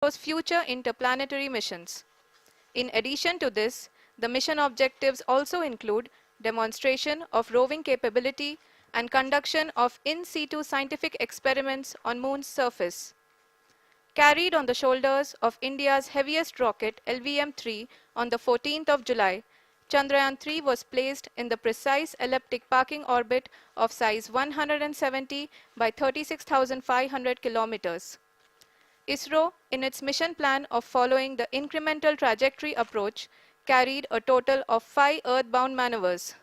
ISRO's future interplanetary missions. In addition to this, the mission objectives also include demonstration of roving capability and conduction of in situ scientific experiments on Moon's surface. Carried on the shoulders of India's heaviest rocket LVM-3 on the 14th of July, Chandrayaan-3 was placed in the precise elliptic parking orbit of size 170 by 36,500 kilometers. ISRO, in its mission plan of following the incremental trajectory approach, carried a total of 5 earthbound maneuvers.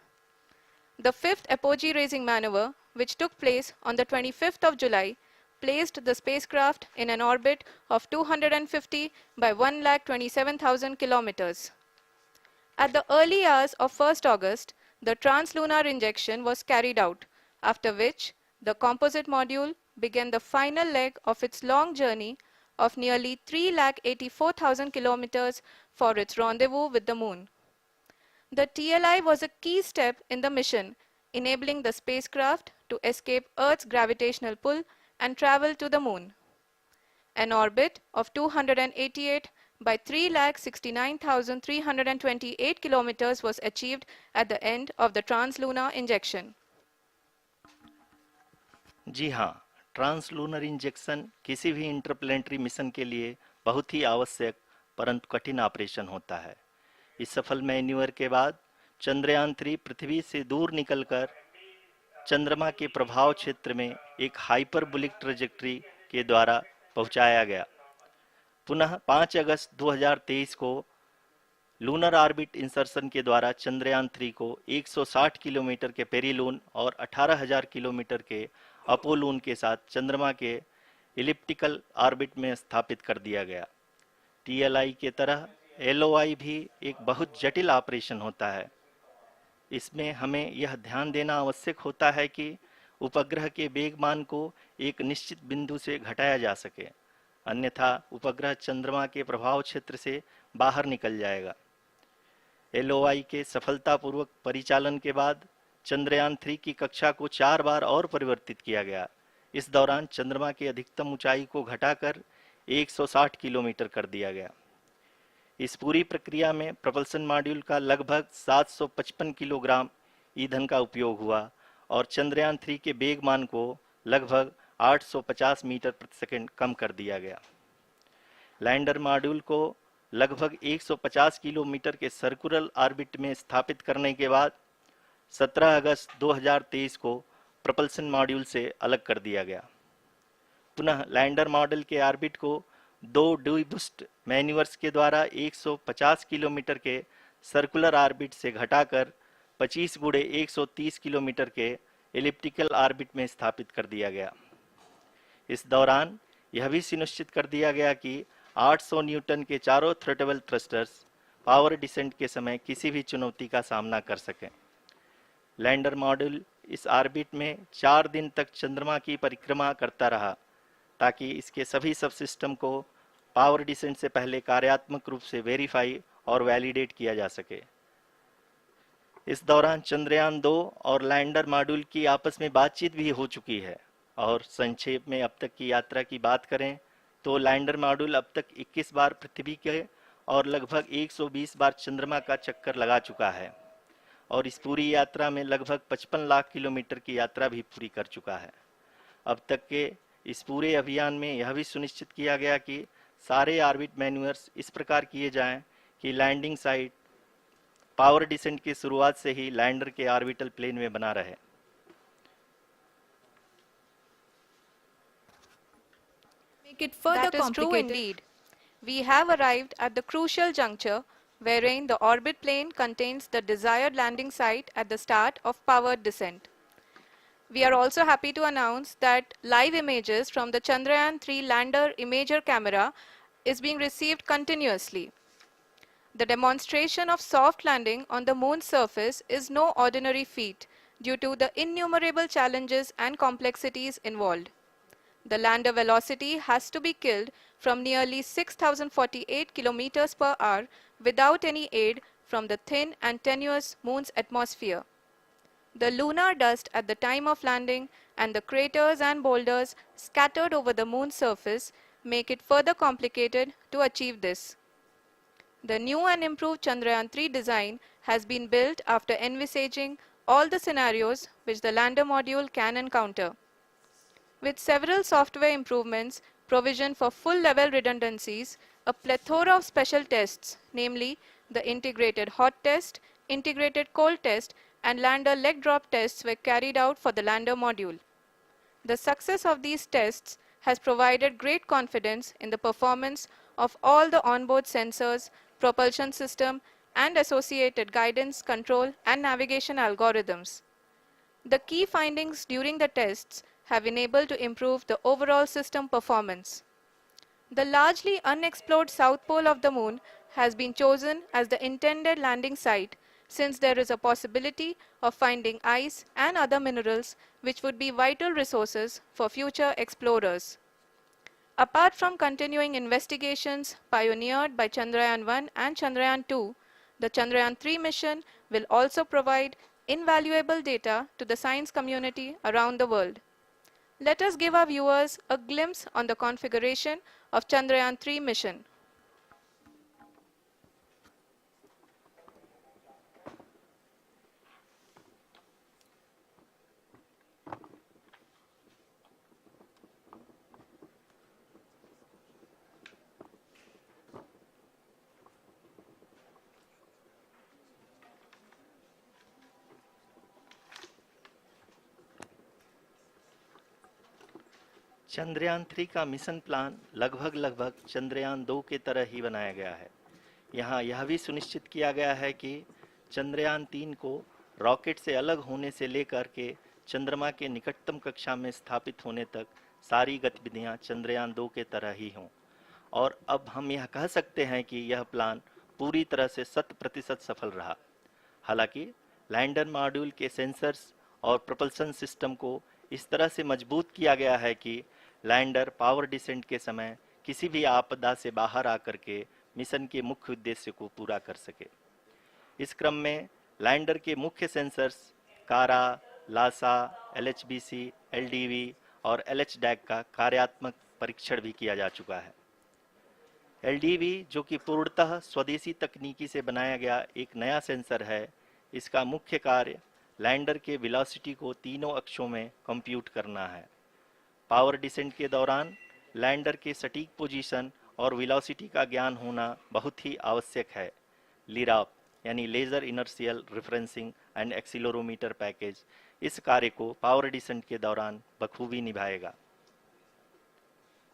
The fifth apogee-raising maneuver, which took place on the 25th of July, placed the spacecraft in an orbit of 250 by 1,27,000 kilometers. At the early hours of 1st August, the translunar injection was carried out, after which the composite module began the final leg of its long journey of nearly 3,84,000 kilometers for its rendezvous with the Moon. The TLI was a key step in the mission, enabling the spacecraft to escape Earth's gravitational pull and travel to the Moon. An orbit of 288 by 3,69,328 kilometers was achieved at the end of the translunar injection. जी हाँ, translunar injection किसी भी interplanetary mission के लिए बहुत ही आवश्यक परंतु कठिन operation होता है। इस सफल मैन्यूवर के बाद चंद्रयान 3 पृथ्वी से दूर निकलकर चंद्रमा के प्रभाव क्षेत्र में एक हाइपरबोलिक ट्रेजेक्ट्री के द्वारा पहुंचाया गया। पुनः 5 अगस्त 2023 को लूनर ऑर्बिट इंसर्शन के द्वारा चंद्रयान 3 को 160 किलोमीटर के पेरीलून और 18,000 किलोमीटर के अपोलून के साथ चंद्रमा के इलिप्टिकल ऑर्बिट में स्थापित कर दिया गया। टीएलआई के तरह एलओआई भी एक बहुत जटिल ऑपरेशन होता है। इसमें हमें यह ध्यान देना आवश्यक होता है कि उपग्रह के वेगमान को एक निश्चित बिंदु से घटाया जा सके, अन्यथा उपग्रह चंद्रमा के प्रभाव क्षेत्र से बाहर निकल जाएगा। एलओआई के सफलतापूर्वक परिचालन के बाद चंद्रयान 3 की कक्षा को 4 बार और परिवर्तित किया गया। इस दौरान चंद्रमा की अधिकतम ऊंचाई को घटाकर 160 किलोमीटर कर दिया गया। इस पूरी प्रक्रिया में प्रपल्सन मॉड्यूल का लगभग 755 किलोग्राम ईंधन का उपयोग हुआ और चंद्रयान 3 के वेगमान को लगभग 850 मीटर प्रति सेकंड कम कर दिया गया। लैंडर मॉड्यूल को लगभग 150 किलोमीटर के सर्कुलर ऑर्बिट में स्थापित करने के बाद 17 अगस्त 2023 को प्रपल्सन मॉड्यूल से अलग कर दिया गया। पुनः लैंडर मॉडल के ऑर्बिट को 2 डीबूस्ट मैन्यूवर्स के द्वारा 150 किलोमीटर के सर्कुलर ऑर्बिट से घटाकर 25 गुणे 130 किलोमीटर के एलिप्टिकल ऑर्बिट में स्थापित कर दिया गया। इस दौरान यह भी सुनिश्चित कर दिया गया कि 800 न्यूटन के चारों थ्रोटेबल थ्रस्टर्स पावर डिसेंट के समय किसी भी चुनौती का सामना कर सकें। लैंडर मॉड्यूल इस ऑर्बिट में 4 दिन तक चंद्रमा की परिक्रमा करता रहा ताकि इसके सभी सब सिस्टम को पावर डिसेंट से पहले कार्यात्मक रूप से वेरीफाई और वैलिडेट किया जा सके। इस दौरान चंद्रयान 2 और लैंडर मॉड्यूल की आपस में बातचीत भी हो चुकी है। और संक्षेप में अब तक की यात्रा की बात करें तो लैंडर मॉड्यूल अब तक 21 बार पृथ्वी के और लगभग 120 बार चंद्रमा का चक्कर लगा चुका है और इस पूरी यात्रा में लगभग 55 लाख किलोमीटर की यात्रा भी पूरी कर चुका है। अब तक के इस पूरे अभियान में यह भी सुनिश्चित किया गया कि सारे ऑर्बिट मैन्यूवर्स इस प्रकार किए जाएं कि लैंडिंग साइट पावर डिसेंट की शुरुआत से ही लैंडर के ऑर्बिटल प्लेन में बना रहे। Make it further complicated. That is true indeed. We have arrived at the crucial juncture wherein the orbit plane contains the desired landing site at the start of powered descent. We are also happy to announce that live images from the Chandrayaan-3 lander imager camera is being received continuously. The demonstration of soft landing on the Moon's surface is no ordinary feat due to the innumerable challenges and complexities involved. The lander velocity has to be killed from nearly 6,048 kilometers per hour without any aid from the thin and tenuous Moon's atmosphere. The lunar dust at the time of landing and the craters and boulders scattered over the Moon's surface make it further complicated to achieve this. The new and improved Chandrayaan-3 design has been built after envisaging all the scenarios which the lander module can encounter. With several software improvements provisioned for full-level redundancies, a plethora of special tests, namely the integrated hot test, integrated cold test, and lander leg drop tests were carried out for the lander module. The success of these tests has provided great confidence in the performance of all the onboard sensors, propulsion system, and associated guidance, control, and navigation algorithms. The key findings during the tests have enabled to improve the overall system performance. The largely unexplored south pole of the moon has been chosen as the intended landing site since there is a possibility of finding ice and other minerals which would be vital resources for future explorers. Apart from continuing investigations pioneered by Chandrayaan-1 and Chandrayaan-2, the Chandrayaan-3 mission will also provide invaluable data to the science community around the world. Let us give our viewers a glimpse on the configuration of Chandrayaan-3 mission. Chandrayaan 3 का mission plan लगभग चंद्रयान 2 के तरह ही बनाया गया है। यहाँ यह भी सुनिश्चित किया गया है कि चंद्रयान 3 को रॉकेट से अलग होने से लेकर के चंद्रमा के निकटतम कक्षा में स्थापित होने तक सारी गतिविधियां चंद्रयान 2 के तरह ही हों। और अब हम यह कह सकते हैं कि यह प्लान पूरी तरह से 100% सफल रहा। हालांकि लैंडर मॉड्यूल के सेंसर्स और propulsion सिस्टम को इस तरह से मजबूत किया गया है कि लैंडर पावर डिसेंट के समय किसी भी आपदा से बाहर आकर के मिशन के मुख्य उद्देश्य को पूरा कर सके। इस क्रम में लैंडर के मुख्य सेंसर्स कारा, लासा, LHBC, LDV और LHDAC का कार्यात्मक परीक्षण भी किया जा चुका है। LDV जो कि पूर्णतः स्वदेशी तकनीकी से बनाया गया एक नया सेंसर है, इसका मुख्य कार्य लैंडर के वेलोसिटी को तीनों अक्षों में कंप्यूट करना है। पावर डिसेंट के दौरान लैंडर के सटीक पोजीशन और वेलोसिटी का ज्ञान होना बहुत ही आवश्यक है। लिराप यानी laser inertial referencing and accelerometer package इस कार्य को पावर डिसेंट के दौरान बखूबी निभाएगा।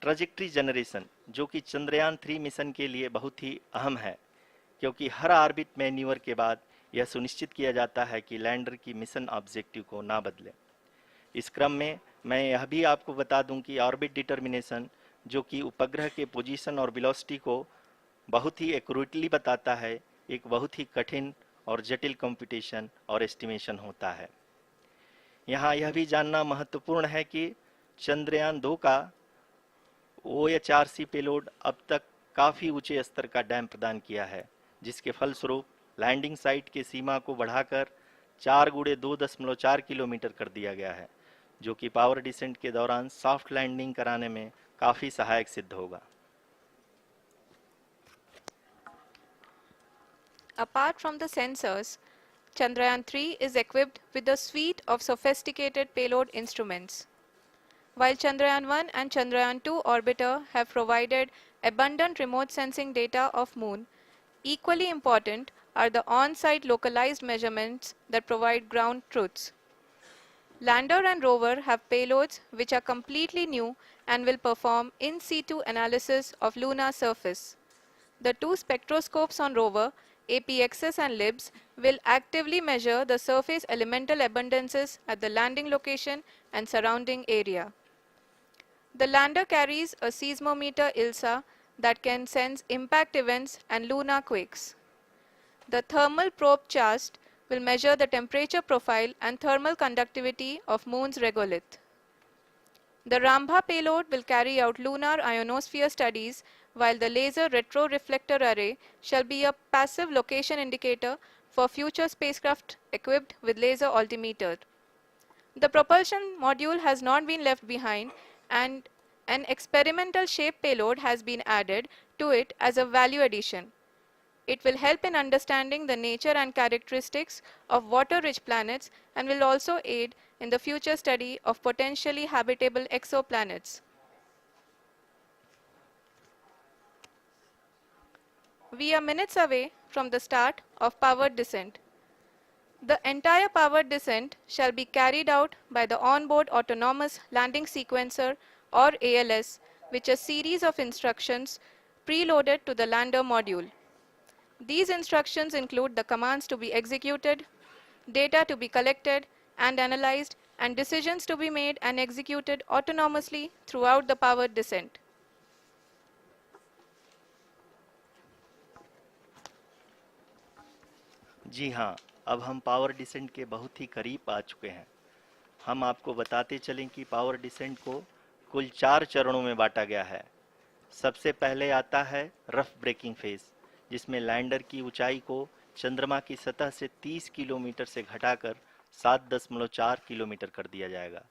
ट्रैजेक्टरी जनरेशन जो कि चंद्रयान 3 मिशन के लिए बहुत ही अहम है, क्योंकि हर ऑर्बिट मैन्यूवर के बाद यह सुनिश्चित किया जाता है कि लैंडर की मिशन ऑब्जेक्टिव को ना बदले। इस क्रम में मैं यह भी आपको बता दूं कि ऑर्बिट डिटर्मिनेशन जो कि उपग्रह के पोजीशन और वेलोसिटी को बहुत ही एक्यूरेटली बताता है, एक बहुत ही कठिन और जटिल कंप्यूटेशन और एस्टिमेशन होता है। यहाँ यह भी जानना महत्वपूर्ण है कि चंद्रयान 2 का OHRC पेलोड अब तक काफ़ी ऊंचे स्तर का डैम प्रदान किया है, जिसके फलस्वरूप लैंडिंग साइट के सीमा को बढ़ाकर 4 × 2.4 किलोमीटर कर दिया गया है, जो कि पावर डिसेंट के दौरान सॉफ्ट लैंडिंग कराने में काफ़ी सहायक सिद्ध होगा। Apart from the sensors, Chandrayaan-3 is equipped with a suite of sophisticated payload instruments. While Chandrayaan-1 and Chandrayaan-2 orbiter have provided abundant remote sensing data of Moon, equally important are the on-site localized measurements that provide ground truths. Lander and rover have payloads which are completely new and will perform in situ analysis of lunar surface. The two spectroscopes on rover, APXS and LIBS, will actively measure the surface elemental abundances at the landing location and surrounding area. The lander carries a seismometer ILSA that can sense impact events and lunar quakes. The thermal probe CHAST will measure the temperature profile and thermal conductivity of Moon's regolith. The Rambha payload will carry out lunar ionosphere studies, while the laser retroreflector array shall be a passive location indicator for future spacecraft equipped with laser altimeter. The propulsion module has not been left behind and An experimental shape payload has been added to it as a value addition. It will help in understanding the nature and characteristics of water-rich planets and will also aid in the future study of potentially habitable exoplanets. We are minutes away from the start of powered descent. The entire powered descent shall be carried out by the onboard autonomous landing sequencer or ALS, which is a series of instructions preloaded to the lander module. These instructions include the commands to be executed, data to be collected and analyzed, and decisions to be made and executed autonomously throughout the powered descent. जी हाँ, अब हम power descent के बहुत ही करीब आ चुके हैं। हम आपको बताते चलें कि पावर डिसेंट को कुल 4 चरणों में बांटा गया है। सबसे पहले आता है रफ ब्रेकिंग फेज, जिसमें लैंडर की ऊंचाई को चंद्रमा की सतह से 30 किलोमीटर से घटाकर 7.4 किलोमीटर कर दिया जाएगा।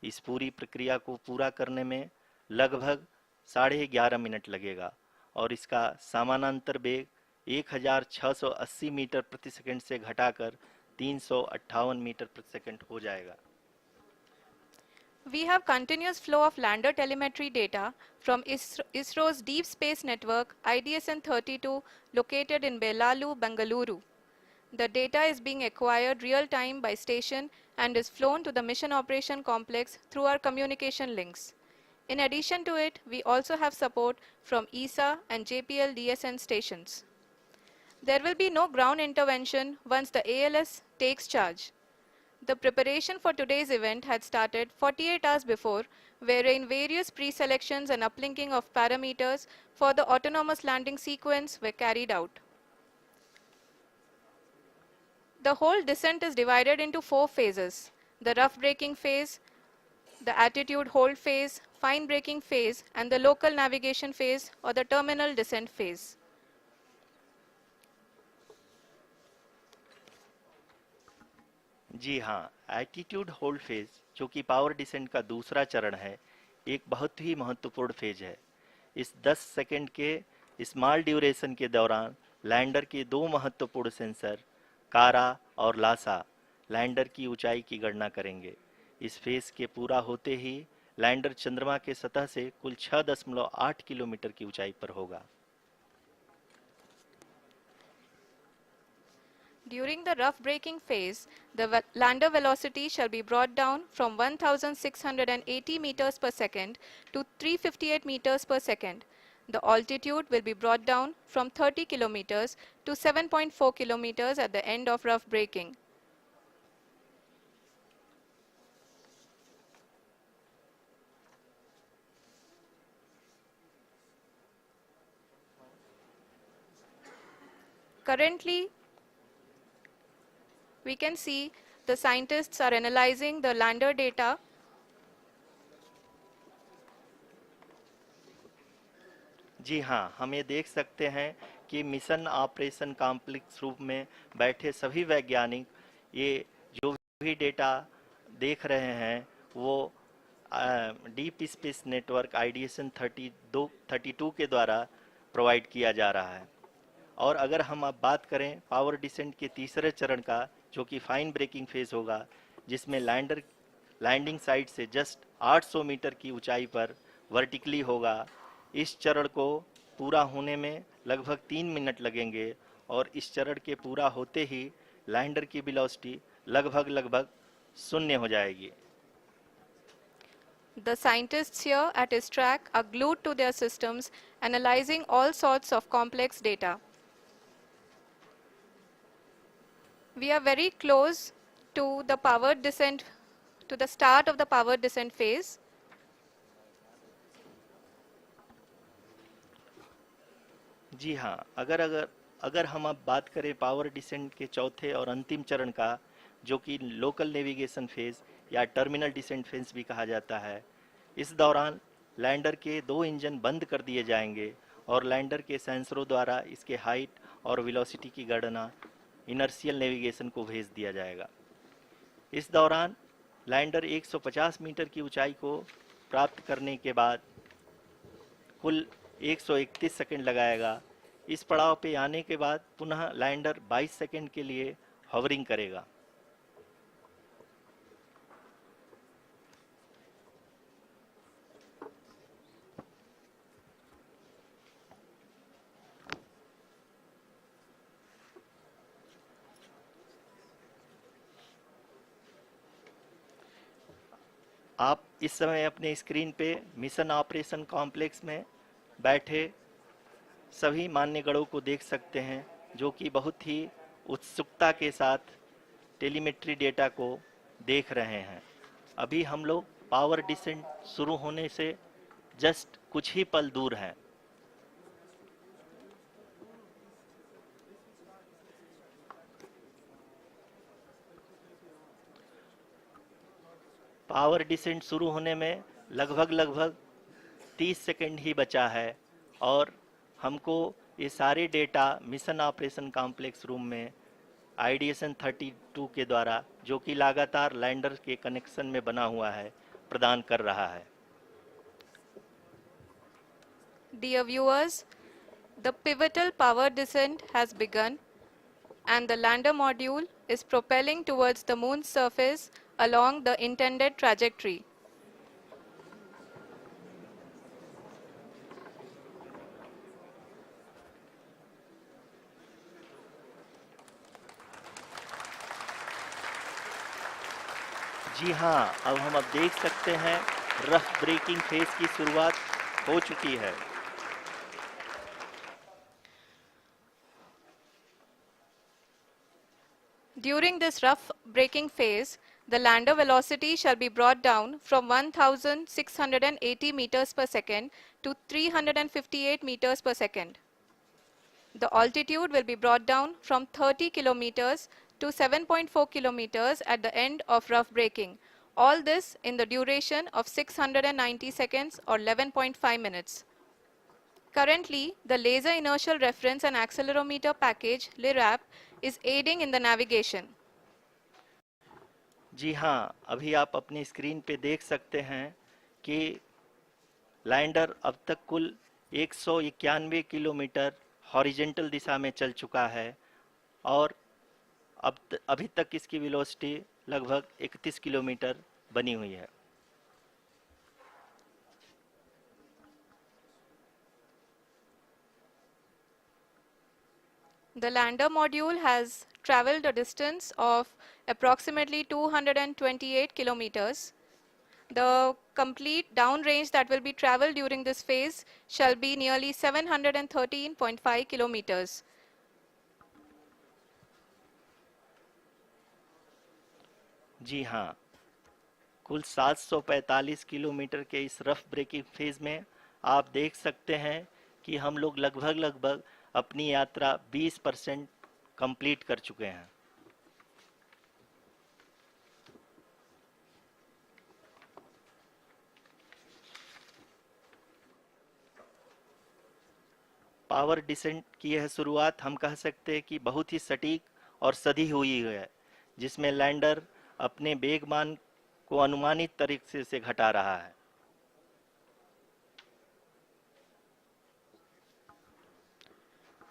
इस पूरी प्रक्रिया को पूरा करने में लगभग 11.5 मिनट लगेगा और इसका समानांतर वेग 1680 मीटर प्रति सेकंड से घटाकर 358 मीटर प्रति सेकंड हो जाएगा। We have continuous flow of lander telemetry data from ISRO's Deep Space Network IDSN-32 located in Belalu, Bengaluru. The data is being acquired real-time by station and is flown to the Mission Operation Complex through our communication links. In addition to it, we also have support from ESA and JPL DSN stations. There will be no ground intervention once the ALS takes charge. The preparation for today's event had started 48 hours before, wherein various pre-selections and uplinking of parameters for the autonomous landing sequence were carried out. The whole descent is divided into 4 phases: the rough braking phase, the attitude hold phase, fine braking phase, and the local navigation phase or the terminal descent phase. जी हाँ, attitude hold phase, जो कि power descent का दूसरा चरण है, एक बहुत ही महत्वपूर्ण फेज है। इस 10 सेकंड के स्मॉल ड्यूरेशन के दौरान लैंडर के 2 महत्वपूर्ण सेंसर कारा और लासा लैंडर की ऊंचाई की गणना करेंगे। इस फेज के पूरा होते ही लैंडर चंद्रमा के सतह से कुल 6.8 किलोमीटर की ऊंचाई पर होगा। During the rough braking phase, the lander velocity shall be brought down from 1680 meters per second to 358 meters per second. The altitude will be brought down from 30 kilometers to 7.4 kilometers at the end of rough braking. Currently, we can see the scientists are analyzing the lander data. जी हाँ, हम ये देख सकते हैं कि mission operation complex रूप में बैठे सभी वैज्ञानिक ये जो भी डेटा देख रहे हैं वो डीप स्पेस नेटवर्क आईडीएसएन 32 के द्वारा प्रोवाइड किया जा रहा है। और अगर हम अब बात करें पावर डिसेंट के तीसरे चरण का, जो कि फाइन ब्रेकिंग फेज होगा, जिसमें लैंडिंग साइट से जस्ट 800 मीटर की ऊंचाई पर वर्टिकली होगा। इस चरण को पूरा होने में लगभग 3 मिनट लगेंगे और इस चरण के पूरा होते ही लैंडर की वेलोसिटी लगभग शून्य हो जाएगी। The scientists here at his track are glued to their systems, analyzing all sorts of complex data. We are very close to the powered descent, to the start of the powered descent phase. जी हाँ, अगर हम अब बात करें power descent के चौथे और अंतिम चरण का, जो कि लोकल नेविगेशन फेज या टर्मिनल डिसेंट फेज भी कहा जाता है, इस दौरान लैंडर के 2 इंजन बंद कर दिए जाएंगे और लैंडर के सेंसरों द्वारा इसके हाइट और वेलोसिटी की गणना इनर्शियल नेविगेशन को भेज दिया जाएगा। इस दौरान लैंडर 150 मीटर की ऊंचाई को प्राप्त करने के बाद कुल 131 सेकंड लगाएगा। इस पड़ाव पे आने के बाद पुनः लैंडर 22 सेकंड के लिए हॉवरिंग करेगा। आप इस समय अपने स्क्रीन पे मिशन ऑपरेशन कॉम्प्लेक्स में बैठे सभी मान्यगणों को देख सकते हैं, जो कि बहुत ही उत्सुकता के साथ टेलीमेट्री डेटा को देख रहे हैं। अभी हम लोग पावर डिसेंट शुरू होने से जस्ट कुछ ही पल दूर हैं। पावर डिसेंट शुरू होने में लगभग 30 सेकंड ही बचा है और हमको ये सारे data mission operation complex room में आईडीएसएन 32 के द्वारा, जो कि लगातार लैंडर के कनेक्शन में बना हुआ है, प्रदान कर रहा है। Dear viewers, the pivotal power descent has begun and the lander module is propelling towards the moon's surface along the intended trajectory. जी हाँ, अब देख सकते हैं रफ ब्रेकिंग फेज की शुरुआत हो चुकी है। During this rough braking phase, the lander velocity shall be brought down from 1680 meters per second to 358 meters per second. The altitude will be brought down from 30 kilometers to 7.4 kilometers at the end of rough braking. All this in the duration of 690 seconds or 11.5 minutes. Currently, the Laser Inertial Reference and Accelerometer package (LIRAP) is aiding in the navigation. जी हाँ, अभी आप अपनी screen पे देख सकते हैं कि lander अब तक कुल 191 किलोमीटर हॉरिजेंटल दिशा में चल चुका है और अभी तक इसकी वेलोसिटी लगभग 31 किलोमीटर बनी हुई है। The lander module has traveled a distance of approximately 228 kilometers. The complete downrange that will be traveled during this phase shall be nearly 713.5 kilometers. जी हाँ, कुल 745 किलोमीटर के इस रफ ब्रेकिंग फेज में आप देख सकते हैं कि हम लोग लगभग अपनी यात्रा 20% कंप्लीट कर चुके हैं। पावर डिसेंट की यह शुरुआत हम कह सकते हैं कि बहुत ही सटीक और सधी हुई है, जिसमें लैंडर अपने वेगमान को अनुमानित तरीके से घटा रहा है।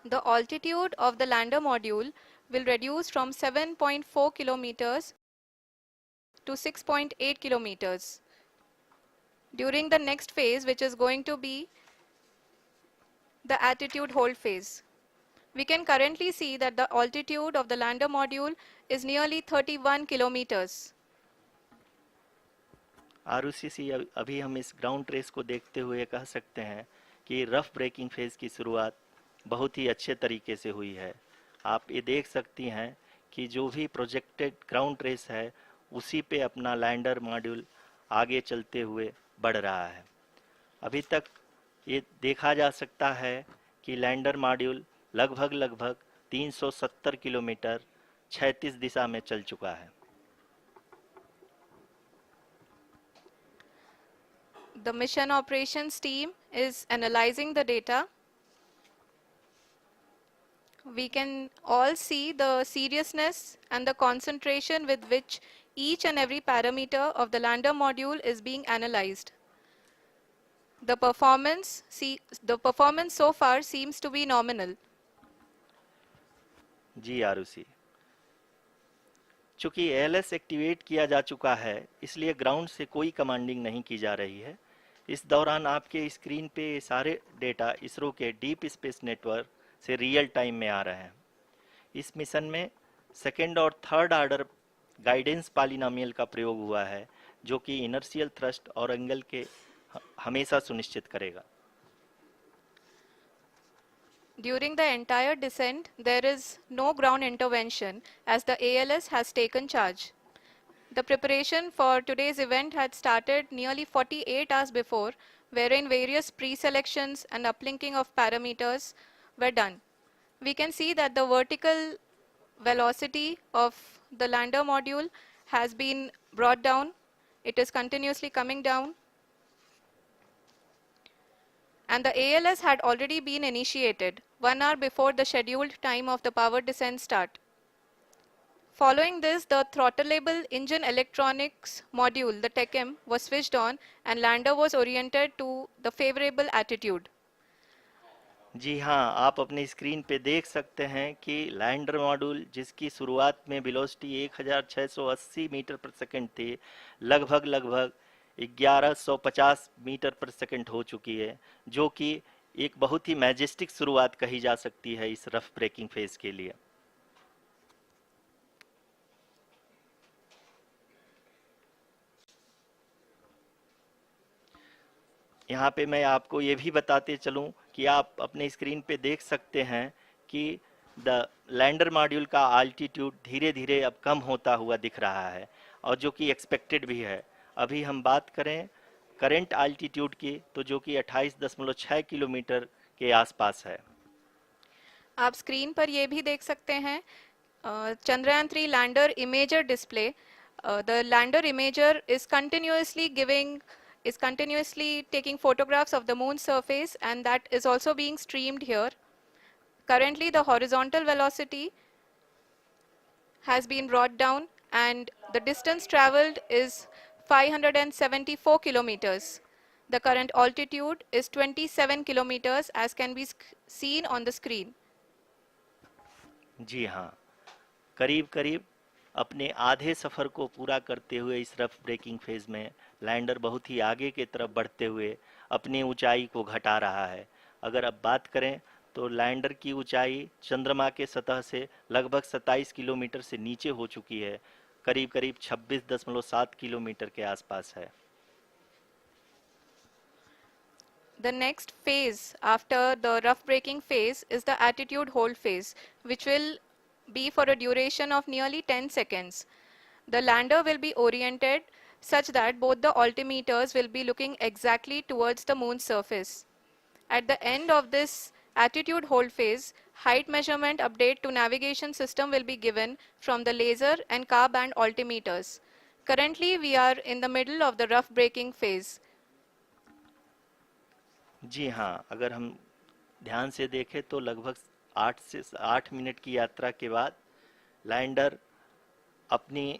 The altitude of the lander module will reduce from 7.4 kilometers to 6.8 kilometers during the next phase, which is going to be the attitude hold phase. We can currently see that the altitude of the lander module is nearly 31 kilometers. आरयूसीसी अभी हम इस ground trace को देखते हुए कह सकते हैं कि रफ ब्रेकिंग फेज की शुरुआत बहुत ही अच्छे तरीके से हुई है। आप ये देख सकती हैं कि जो भी प्रोजेक्टेड ग्राउंड ट्रेस है उसी पे अपना लैंडर मॉड्यूल आगे चलते हुए बढ़ रहा है। अभी तक ये देखा जा सकता है कि लैंडर मॉड्यूल लगभग 370 किलोमीटर क्षैतिज दिशा में चल चुका है। The mission operations team is analyzing the data. We can all see the seriousness and the concentration with which each and every parameter of the lander module is being analyzed. The performance so far seems to be nominal. जी आरुषि, चूंकि ALS activate किया जा चुका है, इसलिए ground से कोई commanding नहीं की जा रही है। इस दौरान आपके स्क्रीन पे ये सारे डेटा इसरो के डीप स्पेस नेटवर्क से रियल टाइम में आ रहे हैं। इस मिशन में सेकेंड और थर्ड ऑर्डर गाइडेंस पॉलिनोमियल का प्रयोग हुआ है, जो कि इनर्शियल थ्रस्ट और एंगल के हमेशा सुनिश्चित करेगा। During the entire descent, there is no ground intervention as the ALS has taken charge. The preparation for today's event had started nearly 48 hours before, wherein various pre-selections and uplinking of parameters were done. We can see that the vertical velocity of the lander module has been brought down. It is continuously coming down. And the ALS had already been initiated 1 hour before the scheduled time of the power descent start. Following this, the throttleable engine electronics module, the TECM, was switched on and lander was oriented to the favorable attitude. जी हाँ, आप अपनी screen पे देख सकते हैं कि lander module, जिसकी शुरुआत में वेलोसिटी 1680 मीटर पर सेकंड थी, लगभग 1150 मीटर पर सेकंड हो चुकी है, जो कि एक बहुत ही मैजेस्टिक शुरुआत कही जा सकती है इस रफ ब्रेकिंग फेज के लिए। यहाँ पे मैं आपको ये भी बताते चलूँ कि आप अपने स्क्रीन पे देख सकते हैं कि द लैंडर मॉड्यूल का आल्टीट्यूड धीरे धीरे अब कम होता हुआ दिख रहा है, और जो कि एक्सपेक्टेड भी है। अभी हम बात करें करंट आल्टीट्यूड की, तो जो कि 28.6 किलोमीटर के आसपास है। आप स्क्रीन पर ये भी देख सकते हैं Chandrayaan 3 lander imager display. The lander imager is continuously taking photographs of the moon's surface, and that is also being streamed here. Currently, the horizontal velocity has been brought down and the distance traveled is 574 kilometers. The current altitude is 27 kilometers as can be seen on the screen. जी हाँ, करीब करीब अपने आधे सफ़र को पूरा करते हुए इस रफ ब्रेकिंग फेज में लैंडर बहुत ही आगे की तरफ बढ़ते हुए अपनी ऊंचाई को घटा रहा है। अगर अब बात करें तो लैंडर की ऊंचाई चंद्रमा के सतह से लगभग 27 किलोमीटर से नीचे हो चुकी है, करीब करीब 26.7 किलोमीटर के आसपास है। The next phase after the rough braking phase is the attitude hold phase, which will be for a duration of nearly 10 seconds. The lander will be oriented such that both the altimeters will be looking exactly towards the moon's surface. At the end of this attitude hold phase, height measurement update to navigation system will be given from the laser and car band altimeters. Currently, we are in the middle of the rough braking phase. जी हाँ, अगर हम ध्यान से देखें तो लगभग 8 minute की यात्रा के बाद लैंडर अपनी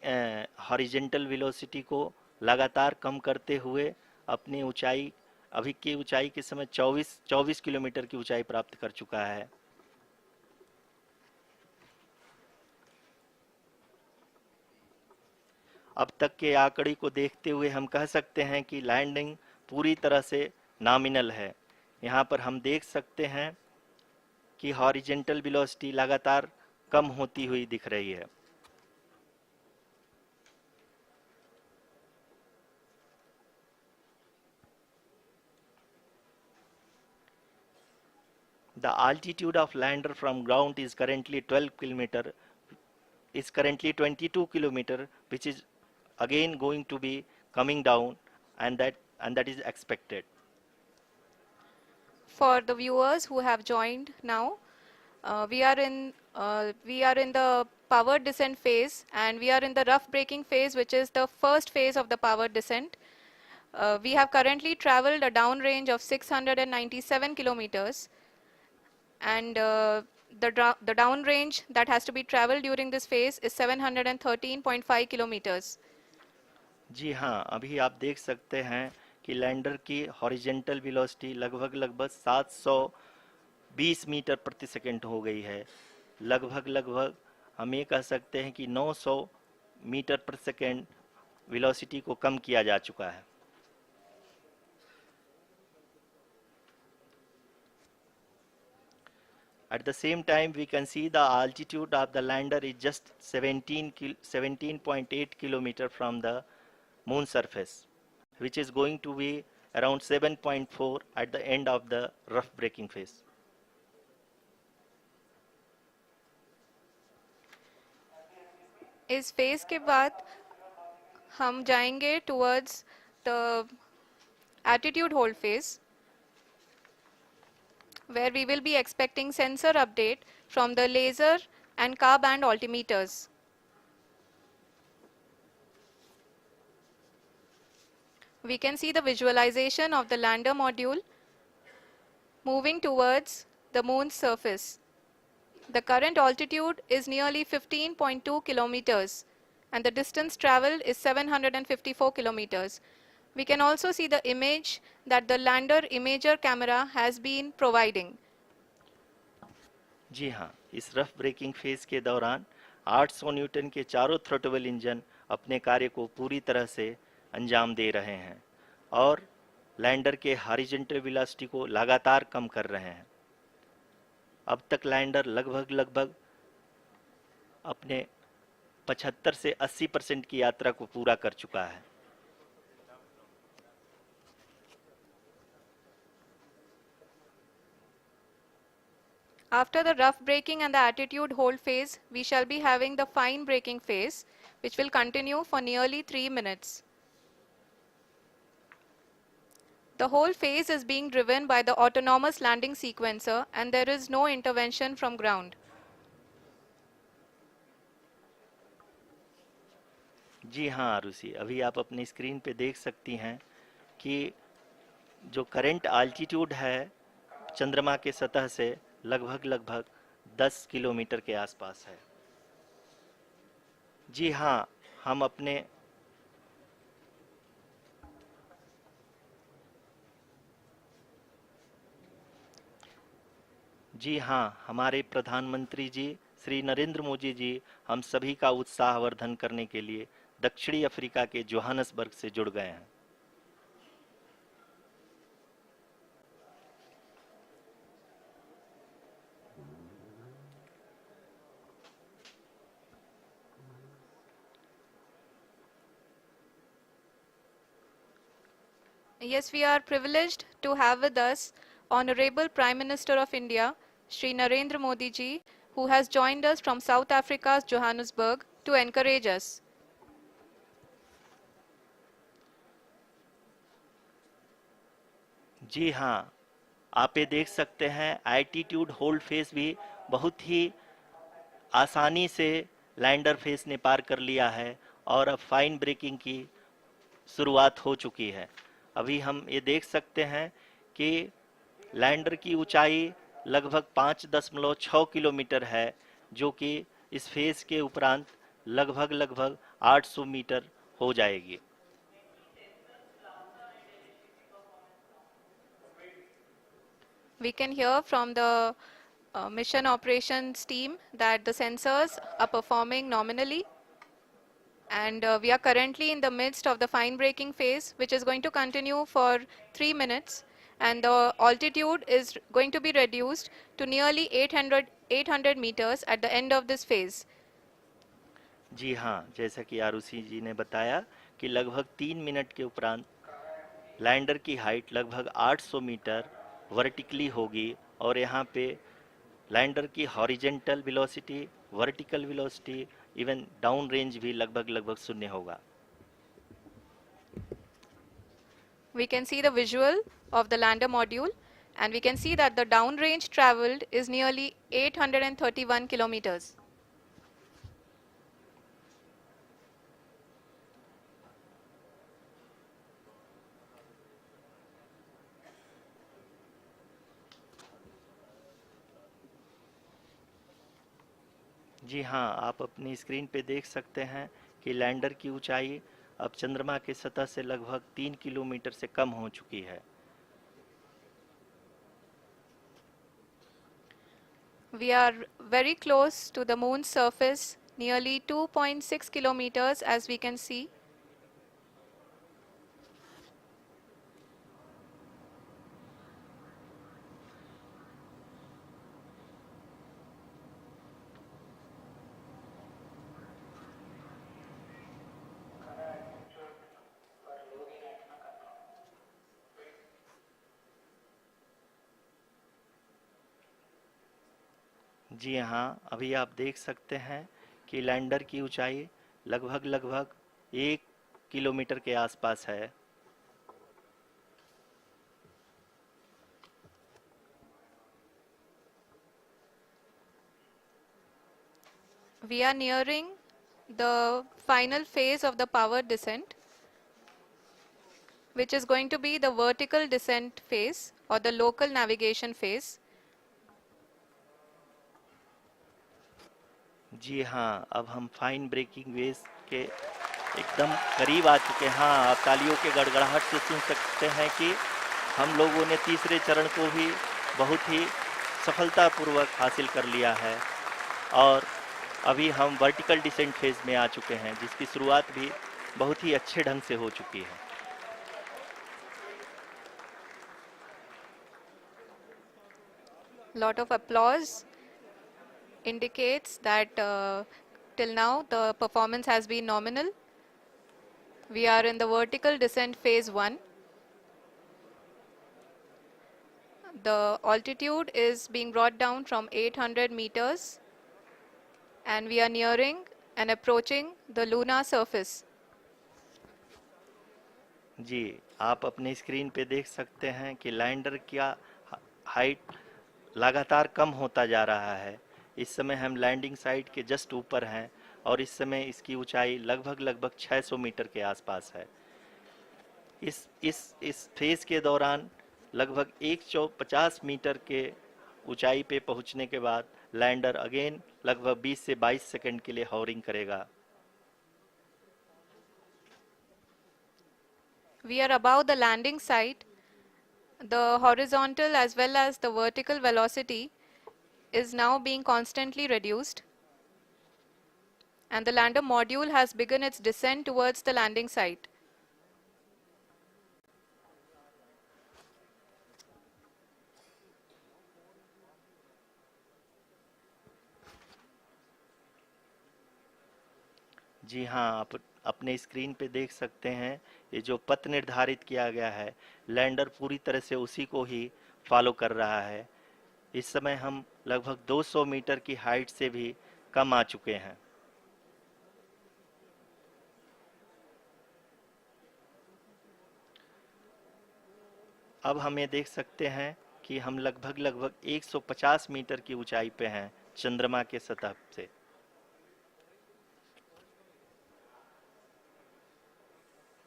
हॉरिजेंटल वेलोसिटी को लगातार कम करते हुए अपनी ऊंचाई, अभी की ऊंचाई के समय 24 किलोमीटर की ऊंचाई प्राप्त कर चुका है। अब तक के आंकड़े को देखते हुए हम कह सकते हैं कि लैंडिंग पूरी तरह से नॉमिनल है। यहाँ पर हम देख सकते हैं कि हॉरिजेंटल वेलोसिटी लगातार कम होती हुई दिख रही है। The altitude of lander from ground is currently 22 kilometer, which is again going to be coming down, and that is expected. For the viewers who have joined now, we are in the power descent phase, and we are in the rough braking phase, which is the first phase of the power descent. We have currently traveled a downrange of 697 kilometers, and the downrange that has to be traveled during this phase is 713.5 kilometers. जी हाँ, अभी आप देख सकते हैं कि lander की horizontal velocity लगभग 720 metre प्रति सेकंड हो गई है। लगभग हम ये कह सकते हैं कि 900 मीटर प्रति सेकंड वेलोसिटी को कम किया जा चुका है। At the same time, we can see the altitude of the lander is just 17.8 kilometer from the moon surface, which is going to be around 7.4 at the end of the rough braking phase. इस phase के बाद हम जाएंगे towards the attitude hold phase, where we will be expecting sensor update from the laser and car band altimeters. We can see the visualization of the lander module moving towards the moon's surface. The current altitude is nearly 15.2 kilometers and the distance traveled is 754 kilometers. We can also see the image that the lander imager camera has been providing. जी हाँ, इस rough breaking phase के दौरान 800 Newton के चारों throttle engine अपने कार्य को पूरी तरह से अंजाम दे रहे हैं और लैंडर के हॉरिजॉन्टल वेलोसिटी को लगातार कम कर रहे हैं। अब तक लैंडर लगभग अपने 75 से 80% की यात्रा को पूरा कर चुका है। After the rough braking and the attitude hold phase, we shall be having the fine braking phase, which will continue for nearly 3 minutes. The whole phase is being driven by the autonomous landing sequencer and there is no intervention from ground. जी हाँ आरुषि, अभी आप अपनी screen पे देख सकती हैं कि जो करंट आल्टीट्यूड है चंद्रमा के सतह से लगभग 10 किलोमीटर के आसपास है। जी हाँ, हम अपने जी हाँ, हमारे प्रधानमंत्री जी श्री नरेंद्र मोदी जी हम सभी का उत्साहवर्धन करने के लिए दक्षिणी अफ्रीका के जोहानसबर्ग से जुड़ गए हैं। Yes, we are privileged to have with us Honorable Prime Minister of India, Shri Narendra Modi ji, who has joined us from South Africa's Johannesburg to encourage us. जी हाँ, आप ये देख सकते हैं एल्टीट्यूड होल्ड फेस भी बहुत ही आसानी से लैंडर फेस ने पार कर लिया है और अब फाइन ब्रेकिंग की शुरुआत हो चुकी है। अभी हम ये देख सकते हैं कि लैंडर की ऊंचाई लगभग 5.6 किलोमीटर है, जो कि इस फेज के उपरांत लगभग 800 मीटर हो जाएगी। We can hear from the mission operations team that the sensors are performing nominally. And we are currently in the midst of the fine braking phase, which is going to continue for 3 minutes. And the altitude is going to be reduced to nearly 800 meters at the end of this phase. जी हाँ, जैसा कि आरुषि जी ने बताया कि लगभग 3 minute के उपरांत lander की हाइट लगभग 800 मीटर वर्टिकली होगी और यहाँ पे लैंडर की horizontal velocity, vertical velocity, even down range भी लगभग शून्य होगा। We can see the visual of the lander module and we can see that the downrange traveled is nearly 831 kilometers. जी हाँ, आप अपनी स्क्रीन पे देख सकते हैं कि लैंडर की ऊंचाई अब चंद्रमा की सतह से लगभग 3 किलोमीटर से कम हो चुकी है। We are very close to the moon's surface, nearly 2.6 kilometers as we can see. जी हाँ, अभी आप देख सकते हैं कि लैंडर की ऊंचाई लगभग लगभग 1 किलोमीटर के आसपास है। We are nearing the final phase of the power descent, which is going to be the vertical descent phase or the local navigation phase. जी हाँ, अब हम फाइन ब्रेकिंग वेव्स के एकदम करीब आ चुके हैं। हाँ, आप तालियों के गड़गड़ाहट से सुन सकते हैं कि हम लोगों ने तीसरे चरण को भी बहुत ही सफलतापूर्वक हासिल कर लिया है और अभी हम वर्टिकल डिसेंट फेज में आ चुके हैं, जिसकी शुरुआत भी बहुत ही अच्छे ढंग से हो चुकी है। Lot of applause indicates that till now the performance has been nominal. We are in the vertical descent phase 1. The altitude is being brought down from 800 meters and we are nearing and approaching the lunar surface. जी, आप अपने screen पे देख सकते हैं कि lander का height लगातार कम होता जा रहा है। इस समय हम लैंडिंग साइट के जस्ट ऊपर हैं और इस समय इसकी ऊंचाई लगभग लगभग 600 मीटर के आसपास है। इस फेज के दौरान लगभग 150 मीटर के ऊंचाई पे पहुंचने के बाद लैंडर अगेन लगभग 20 से 22 सेकंड के लिए हॉवरिंग करेगा। We are above the landing site. The horizontal as well as the vertical velocity is now being constantly reduced. And the lander module has begun its descent towards the landing site. जी हाँ, आप अपने screen पे देख सकते हैं ये जो पथ निर्धारित किया गया है, लैंडर पूरी तरह से उसी को ही फॉलो कर रहा है। इस समय हम लगभग 200 मीटर की हाइट से भी कम आ चुके हैं। अब हम ये देख सकते हैं कि हम लगभग लगभग 150 मीटर की ऊंचाई पे हैं चंद्रमा के सतह से।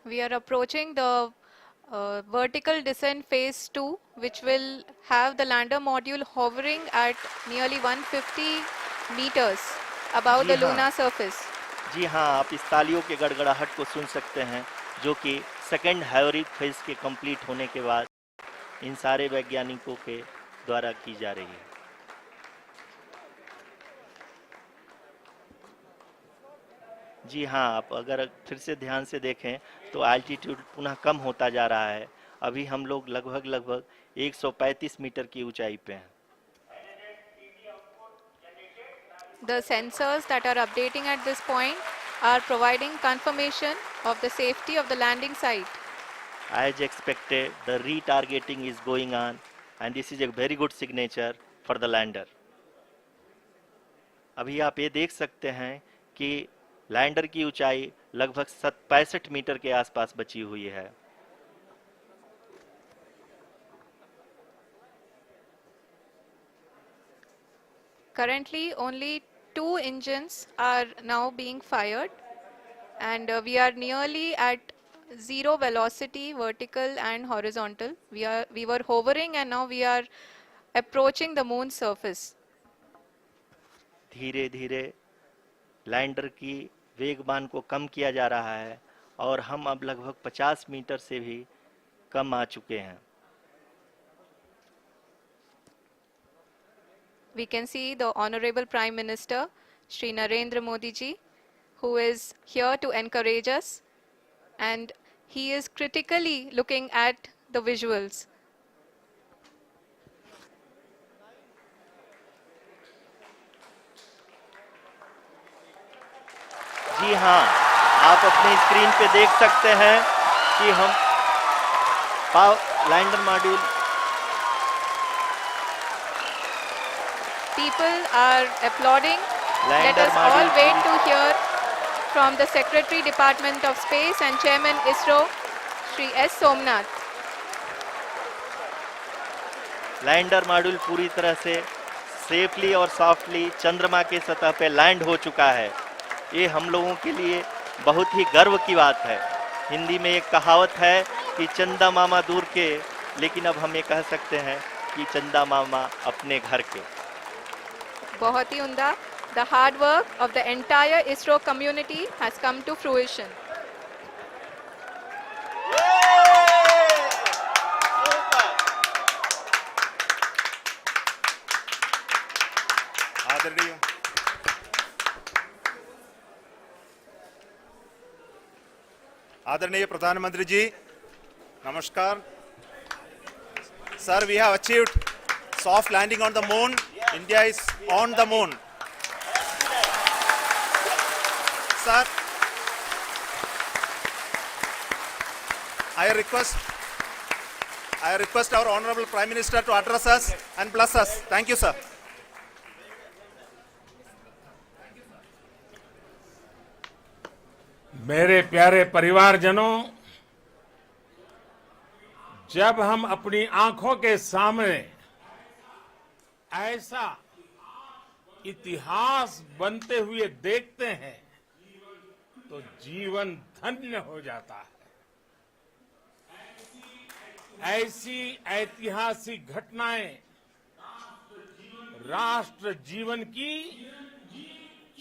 We are approaching the vertical descent phase 2, which will have the lander module hovering at nearly 150 meters above ji the हाँ, lunar surface. जी हाँ, आप इस तालियों के गड़गड़ाहट को सुन सकते हैं, जो कि सेकंड हैवरिक फेज के कंप्लीट होने के बाद इन सारे वैज्ञानिकों के द्वारा की जा रही है। जी हाँ, आप अगर फिर से ध्यान से देखें तो एल्टीट्यूड पुनः कम होता जा रहा है। अभी हम लोग लगभग लगभग 135 मीटर की ऊंचाई पे हैं। The sensors that are updating at this point are providing confirmation of the safety of the landing site. As expected, the retargeting is going on and this is a very good signature for the lander. अभी आप ये देख सकते हैं कि lander की ऊंचाई लगभग 65 मीटर के आसपास बची हुई है। Currently, only 2 engines are now being fired, and we are nearly at zero velocity, vertical and horizontal. We were hovering, and now we are approaching the moon's surface. धीरे धीरे लैंडर की वेगमान को कम किया जा रहा है और हम अब लगभग 50 मीटर से भी कम आ चुके हैं। We can see the Honorable Prime Minister, Shri Narendra Modi ji, who is here to encourage us, and he is critically looking at the visuals. जी हाँ, आप अपने स्क्रीन पे देख सकते हैं कि हम lander module People are applauding. Let lander us all module wait to hear from the Secretary Department of Space and Chairman ISRO, Shri S. Somnath. Lander module पूरी तरह से सेफली और सॉफ्टली चंद्रमा के सतह पे लैंड हो चुका है। ये हम लोगों के लिए बहुत ही गर्व की बात है। हिंदी में एक कहावत है कि चंदा मामा दूर के, लेकिन अब हम ये कह सकते हैं कि चंदा मामा अपने घर के। बहुत ही उम्दा. The hard work of the entire ISRO community has come to fruition. आदरणीय आदरणीय प्रधानमंत्री जी, नमस्कार. Sir, we have achieved soft landing on the moon. India is on the moon. Sir, I request our Honorable Prime Minister to address us and bless us. Thank you, sir. मेरे प्यारे परिवारजनों, जब हम अपनी आंखों के सामने ऐसा इतिहास बनते हुए देखते हैं तो जीवन धन्य हो जाता है। ऐसी ऐतिहासिक घटनाएं राष्ट्र जीवन की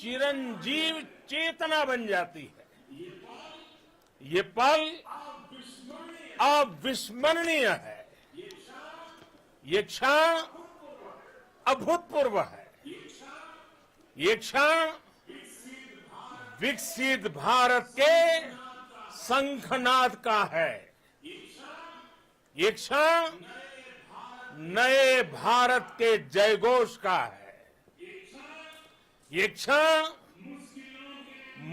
चिरंजीव चेतना बन जाती है। ये पल अविस्मरणीय है। ये क्षण अभूतपूर्व है। ये क्षण विकसित भारत के शंखनाद का है। ये क्षण नए भारत के जयघोष का है। ये क्षण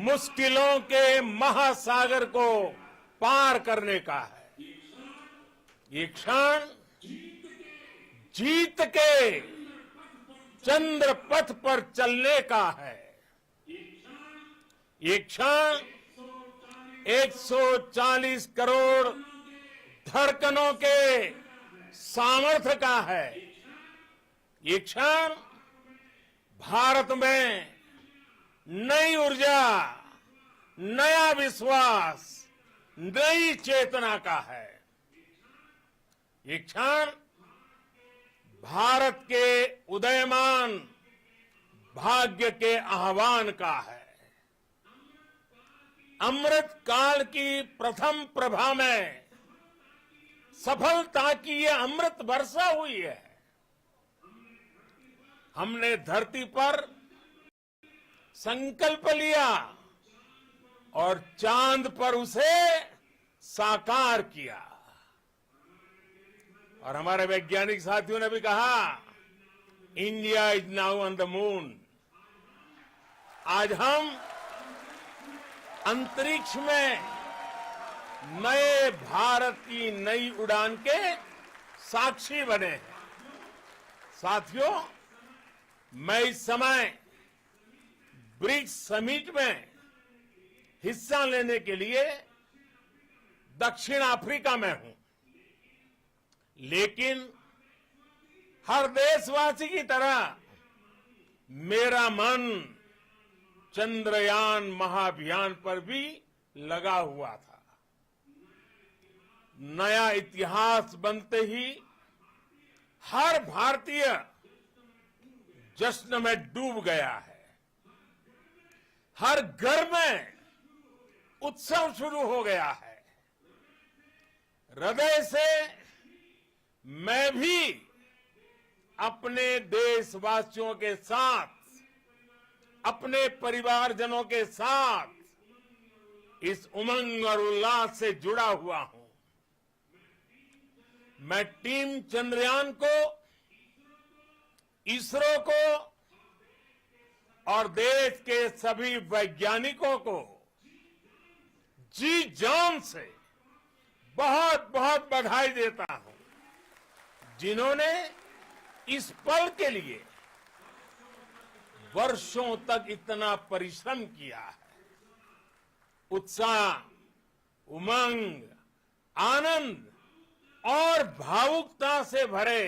मुश्किलों के महासागर को पार करने का है। ये क्षण जीत के चंद्र पथ पर चलने का है। ये क्षण 140 करोड़ धड़कनों के सामर्थ्य का है। ये क्षण भारत में नई ऊर्जा, नया विश्वास, नई चेतना का है। ये क्षण भारत के उदयमान भाग्य के आह्वान का है। अमृत काल की प्रथम प्रभा में सफलता की ये अमृत वर्षा हुई है। हमने धरती पर संकल्प लिया और चांद पर उसे साकार किया। और हमारे वैज्ञानिक साथियों ने भी कहा, India is now on the moon. आज हम अंतरिक्ष में नए भारत की नई उड़ान के साक्षी बने हैं। साथियों, मैं इस समय ब्रिक्स समिट में हिस्सा लेने के लिए दक्षिण अफ्रीका में हूं, लेकिन हर देशवासी की तरह मेरा मन चंद्रयान महाअभियान पर भी लगा हुआ था। नया इतिहास बनते ही हर भारतीय जश्न में डूब गया है। हर घर में उत्सव शुरू हो गया है। हृदय से मैं भी अपने देशवासियों के साथ, अपने परिवारजनों के साथ इस उमंग और उल्लास से जुड़ा हुआ हूं। मैं टीम चंद्रयान को, इसरो को और देश के सभी वैज्ञानिकों को जी जान से बहुत बहुत बधाई देता हूं, जिन्होंने इस पल के लिए वर्षों तक इतना परिश्रम किया है। उत्साह, उमंग, आनंद और भावुकता से भरे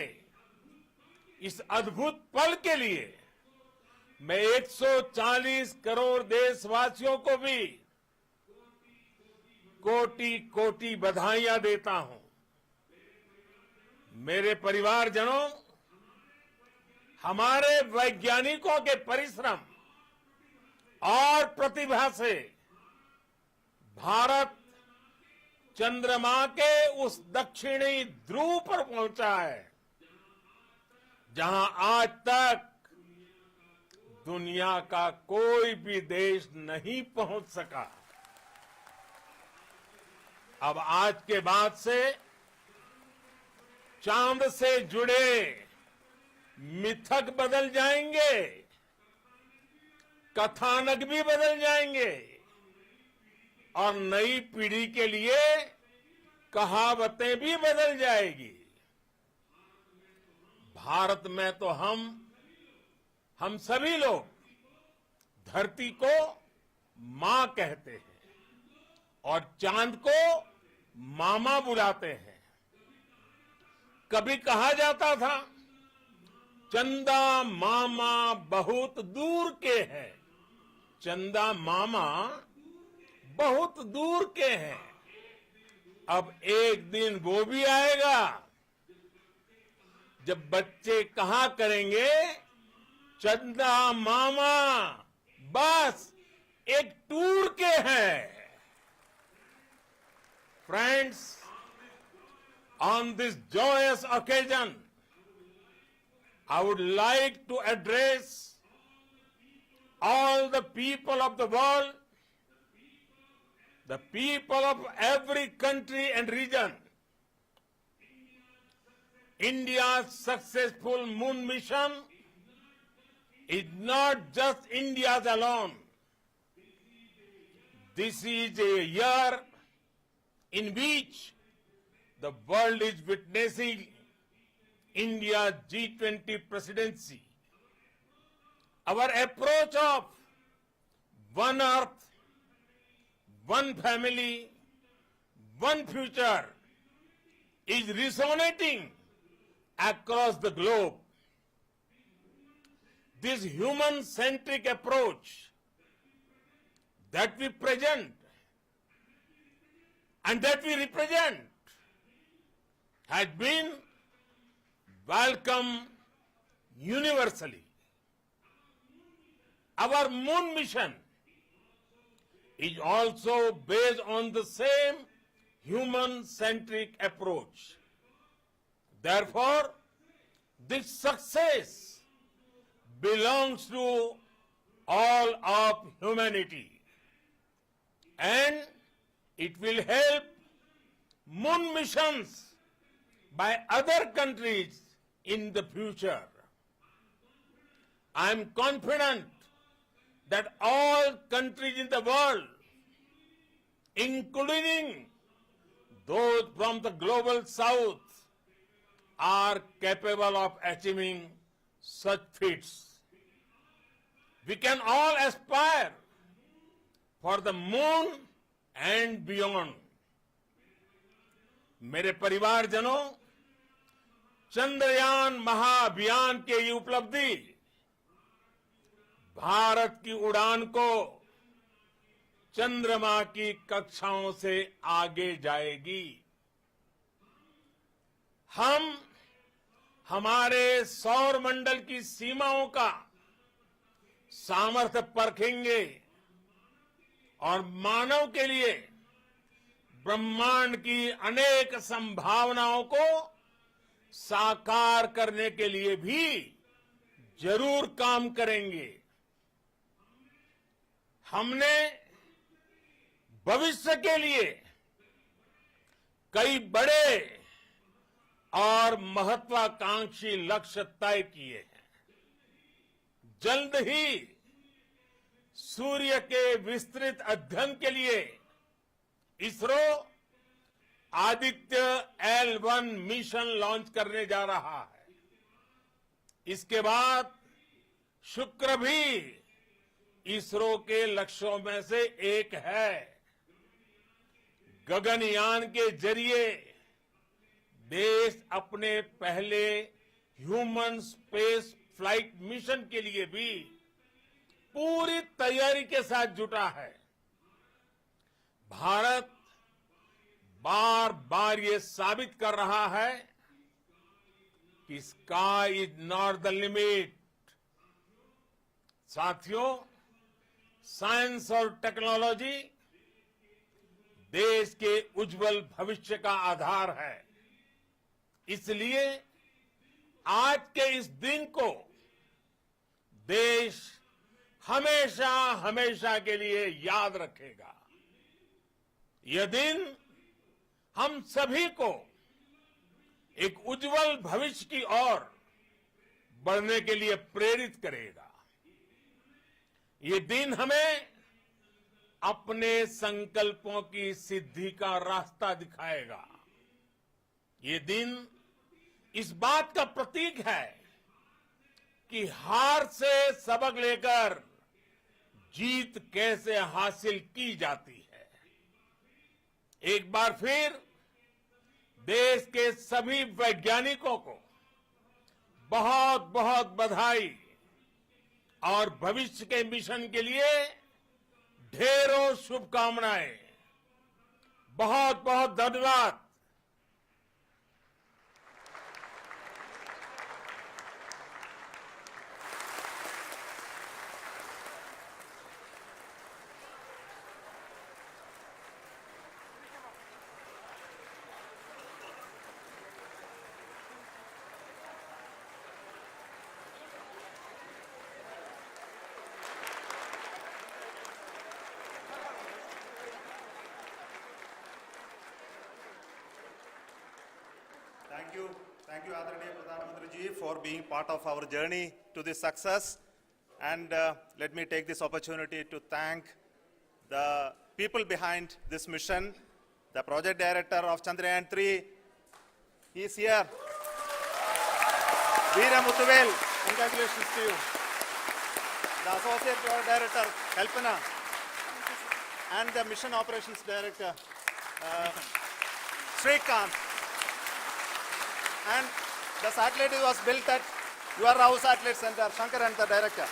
इस अद्भुत पल के लिए मैं 140 करोड़ देशवासियों को भी कोटि कोटि बधाइयां देता हूं। मेरे परिवारजनों, हमारे वैज्ञानिकों के परिश्रम और प्रतिभा से भारत चंद्रमा के उस दक्षिणी ध्रुव पर पहुंचा है, जहां आज तक दुनिया का कोई भी देश नहीं पहुंच सका। अब आज के बाद से चांद से जुड़े मिथक बदल जाएंगे, कथानक भी बदल जाएंगे और नई पीढ़ी के लिए कहावतें भी बदल जाएगी। भारत में तो हम सभी लोग धरती को मां कहते हैं और चांद को मामा बुलाते हैं। कभी कहा जाता था, चंदा मामा बहुत दूर के हैं। चंदा मामा बहुत दूर के हैं। अब एक दिन वो भी आएगा जब बच्चे कहा करेंगे, चंदा मामा बस एक टूर के हैं। Friends, on this joyous occasion, I would like to address all the people of the world, the people of every country and region. India's successful moon mission is not just India's alone. This is a year in which the world is witnessing India's G20 presidency. Our approach of one earth, one family, one future is resonating across the globe. This human-centric approach that we present and that we represent has been welcomed universally. Our moon mission is also based on the same human-centric approach. Therefore, this success belongs to all of humanity, and it will help moon missions by other countries in the future. I am confident that all countries in the world, including those from the global south, are capable of achieving such feats. We can all aspire for the moon and beyond. मेरे परिवारजनों, चंद्रयान महाअभियान की ये उपलब्धि भारत की उड़ान को चंद्रमा की कक्षाओं से आगे जाएगी। हम हमारे सौर मंडल की सीमाओं का सामर्थ्य परखेंगे और मानव के लिए ब्रह्मांड की अनेक संभावनाओं को साकार करने के लिए भी जरूर काम करेंगे। हमने भविष्य के लिए कई बड़े और महत्वाकांक्षी लक्ष्य तय किए हैं। जल्द ही सूर्य के विस्तृत अध्ययन के लिए ISRO Aditya L1 mission launch करने जा रहा है। इसके बाद शुक्र भी इसरो के लक्ष्यों में से एक है। गगनयान के जरिए देश अपने पहले ह्यूमन स्पेस फ्लाइट मिशन के लिए भी पूरी तैयारी के साथ जुटा है। भारत बार बार ये साबित कर रहा है कि sky is not the limit. साथियों, साइंस और टेक्नोलॉजी देश के उज्जवल भविष्य का आधार है। इसलिए आज के इस दिन को देश हमेशा हमेशा के लिए याद रखेगा। यह दिन हम सभी को एक उज्जवल भविष्य की ओर बढ़ने के लिए प्रेरित करेगा। ये दिन हमें अपने संकल्पों की सिद्धि का रास्ता दिखाएगा। ये दिन इस बात का प्रतीक है कि हार से सबक लेकर जीत कैसे हासिल की जाती है। एक बार फिर देश के सभी वैज्ञानिकों को बहुत बहुत बधाई और भविष्य के मिशन के लिए ढेरों शुभकामनाएं। बहुत बहुत धन्यवाद। Thank you, Adaraniya Pradhan Mantri ji, for being part of our journey to this success. And let me take this opportunity to thank the people behind this mission, the project director of Chandrayaan-3. He is here. Veera Muthuvel, congratulations to you. The associate project director, Kalpana, and the mission operations director, Srikanth. And the satellite was built at your Rao Satellite Center, Shankar and the director.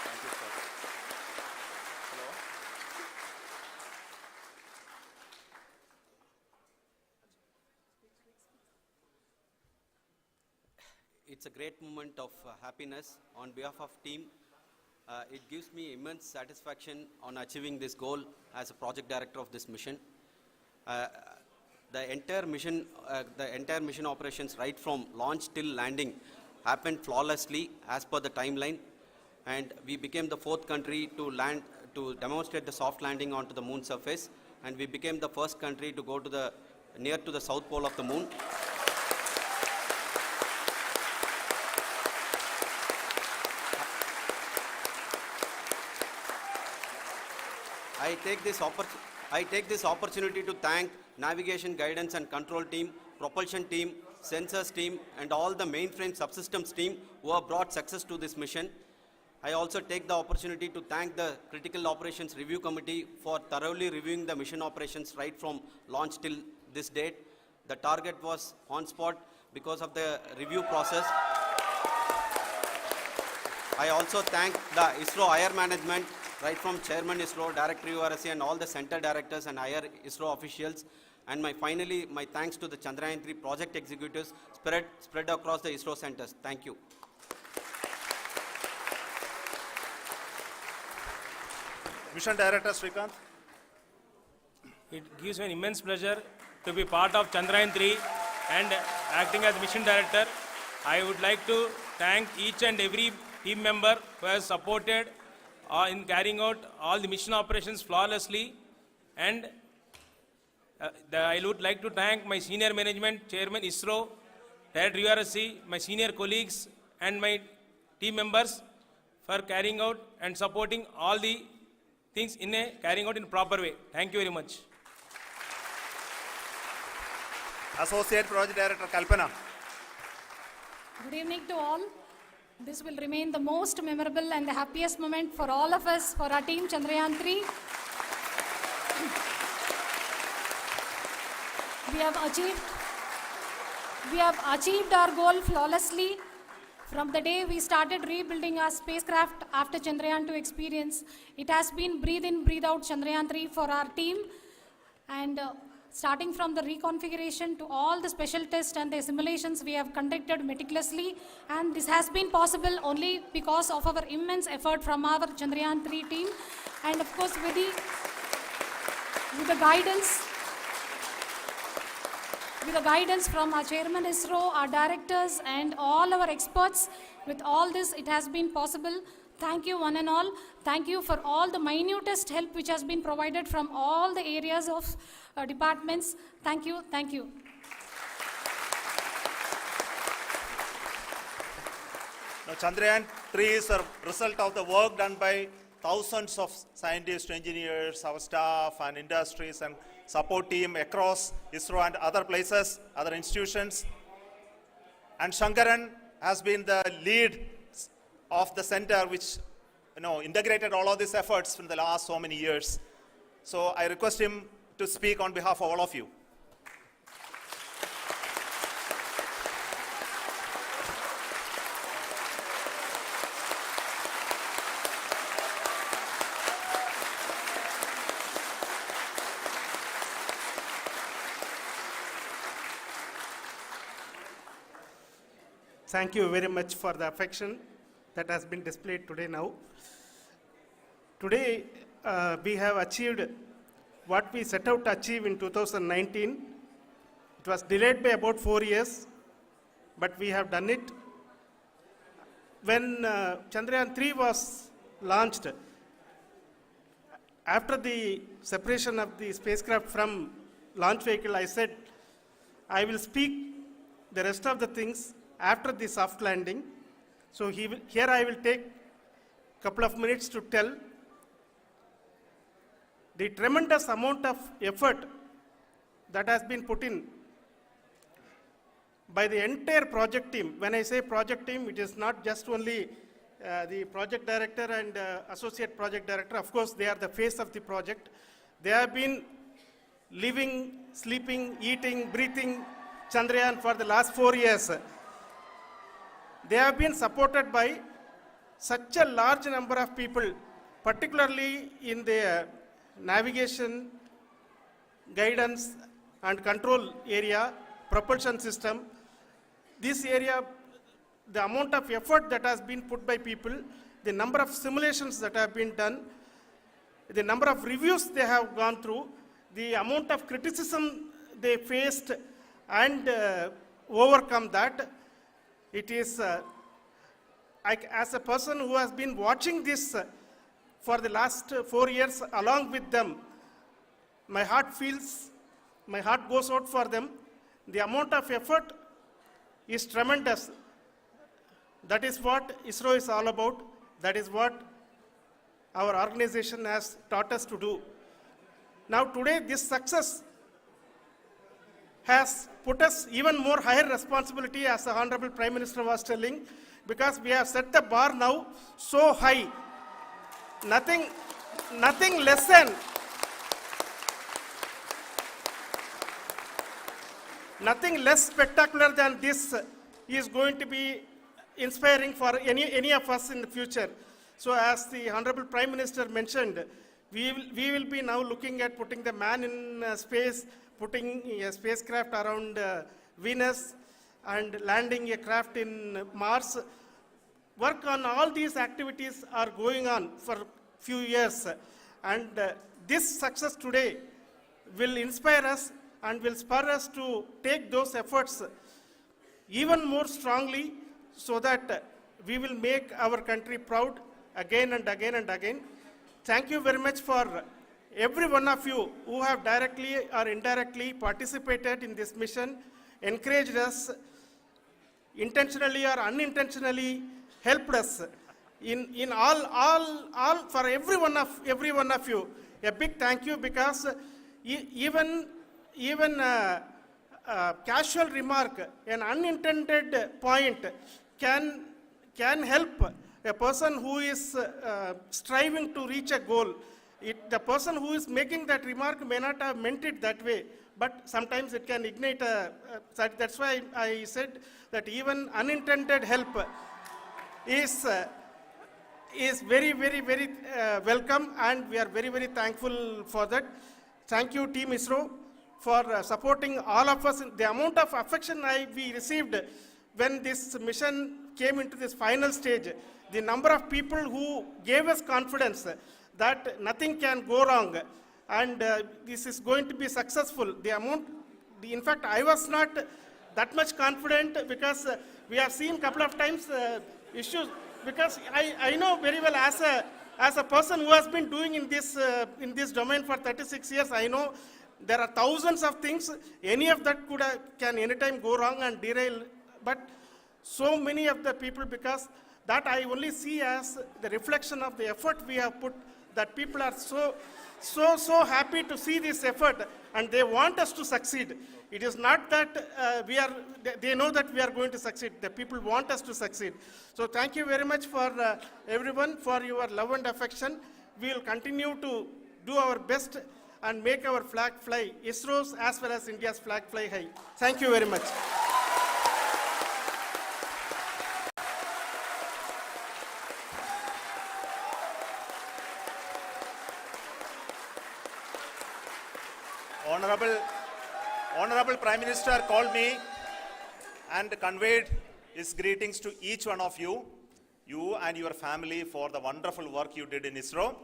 Thank you, sir. Hello. It's a great moment of happiness on behalf of team. It gives me immense satisfaction on achieving this goal as a project director of this mission. The entire mission operations right from launch till landing happened flawlessly as per the timeline, and we became the 4th country to demonstrate the soft landing onto the moon surface, and we became the first country to go to near to the south pole of the moon. I take this opportunity to thank navigation, guidance and control team, propulsion team, sensors team and all the mainframe subsystems team who have brought success to this mission. I also take the opportunity to thank the Critical Operations Review Committee for thoroughly reviewing the mission operations right from launch till this date. The target was on spot because of the review process. I also thank the ISRO higher management, right from Chairman ISRO, Director URSC and all the center directors and higher ISRO officials. And finally, my thanks to the Chandrayaan-3 project executives spread across the ISRO centers. Thank you. Mission Director Srikanth. It gives me an immense pleasure to be part of Chandrayaan-3 and acting as mission director. I would like to thank each and every team member who has supported in carrying out all the mission operations flawlessly. And I would like to thank my senior management, Chairman ISRO, Director URSC, my senior colleagues and my team members for carrying out and supporting all the things carrying out in a proper way. Thank you very much. Associate Project Director Kalpana. Good evening to all. This will remain the most memorable and the happiest moment for all of us, for our team Chandrayaan-3. We have achieved our goal flawlessly. From the day we started rebuilding our spacecraft after Chandrayaan-2 experience, it has been breathe in, breathe out Chandrayaan-3 for our team. And starting from the reconfiguration to all the special tests and the simulations we have conducted meticulously. And this has been possible only because of our immense effort from our Chandrayaan-3 team. And of course, with the guidance from our Chairman ISRO, our directors, and all our experts. With all this, it has been possible. Thank you, one and all. Thank you for all the minutest help which has been provided from all the areas of departments. Thank you. Thank you. Now, Chandrayaan-3 is a result of the work done by thousands of scientists, engineers, our staff, and industries, and support team across ISRO and other places, other institutions. And Shankaran has been the lead of the center which integrated all of these efforts in the last so many years. So I request him to speak on behalf of all of you. Thank you very much for the affection that has been displayed today now. Today, we have achieved what we set out to achieve in 2019. It was delayed by about 4 years, but we have done it. When Chandrayaan-3 was launched, after the separation of the spacecraft from launch vehicle, I said, I will speak the rest of the things after the soft landing. So here I will take a couple of minutes to tell the tremendous amount of effort that has been put in by the entire project team. When I say project team, it is not just only the project director and associate project director. Of course, they are the face of the project. They have been living, sleeping, eating, breathing Chandrayaan for the last 4 years. They have been supported by such a large number of people, particularly in the navigation, guidance and control area, propulsion system. This area, the amount of effort that has been put by people, the number of simulations that have been done, the number of reviews they have gone through, the amount of criticism they faced and overcome that. It is, as a person who has been watching this for the last 4 years along with them, my heart goes out for them. The amount of effort is tremendous. That is what ISRO is all about. That is what our organization has taught us to do. Now today, this success has put us even more higher responsibility, as the Honorable Prime Minister was telling, because we have set the bar now so high. Nothing less spectacular than this is going to be inspiring for any of us in the future. So as the Honorable Prime Minister mentioned, we will be now looking at putting the man in space, putting a spacecraft around Venus and landing a craft in Mars. Work on all these activities are going on for few years, and this success today will inspire us and will spur us to take those efforts even more strongly, so that we will make our country proud again and again and again. Thank you very much for every one of you who have directly or indirectly participated in this mission, encouraged us, intentionally or unintentionally helped us in all for every one of you. A big thank you, because even casual remark, an unintended point can help a person who is striving to reach a goal. The person who is making that remark may not have meant it that way, but sometimes it can ignite that's why I said that even unintended help is very, very, very welcome, and we are very, very thankful for that. Thank you, Team ISRO, for supporting all of us. The amount of affection we received when this mission came into this final stage, the number of people who gave us confidence that nothing can go wrong, and this is going to be successful. In fact, I was not that much confident, because we have seen a couple of times issues, because I know very well, as a person who has been doing in this domain for 36 years, I know there are thousands of things. Any of that can anytime go wrong and derail. But so many of the people, because that I only see as the reflection of the effort we have put, that people are so happy to see this effort, and they want us to succeed. It is not that they know that we are going to succeed. The people want us to succeed. So thank you very much for everyone, for your love and affection. We will continue to do our best and make our flag fly, ISRO's as well as India's flag fly high. Thank you very much. Honorable Prime Minister called me and conveyed his greetings to each one of you and your family, for the wonderful work you did in ISRO.